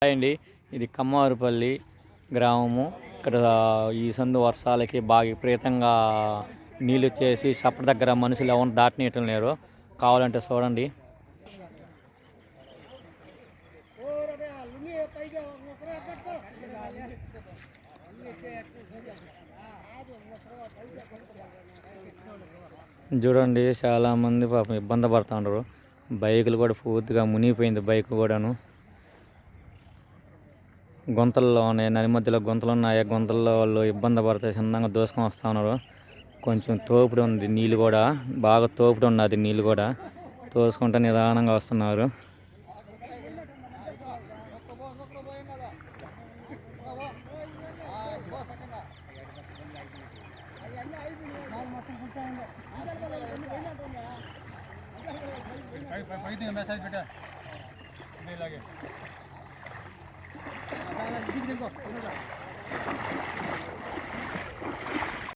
Hi అండి, ఇది కమ్మవారిపల్లి గ్రామము. ఇక్కడ ఈ సందు వర్షాలకి బాగా విపరీతంగా నీళ్ళు వచ్చేసి సప్పటి దగ్గర మనుషులు ఎవరు దాటనీయటం లేరు. కావాలంటే చూడండి. చూడండి, చాలా మంది పాపం ఇబ్బంది పడుతున్నారు. బైకులు కూడా పూర్తిగా మునిగిపోయింది. బైక్ కూడాను గుంతల్లో ఉన్నాయి. నది మధ్యలో గుంతలు ఉన్నాయి. గుంతల్లో వాళ్ళు ఇబ్బంది పడితే చిన్నగా దూసుకొని వస్తూ ఉన్నారు. కొంచెం తోపుడు ఉంది, నీళ్ళు కూడా బాగా తోపుడు ఉన్నది. నీళ్ళు కూడా తోసుకుంటే నిదానంగా వస్తున్నారు. మెసేజ్ పెట్టా ఇలాగే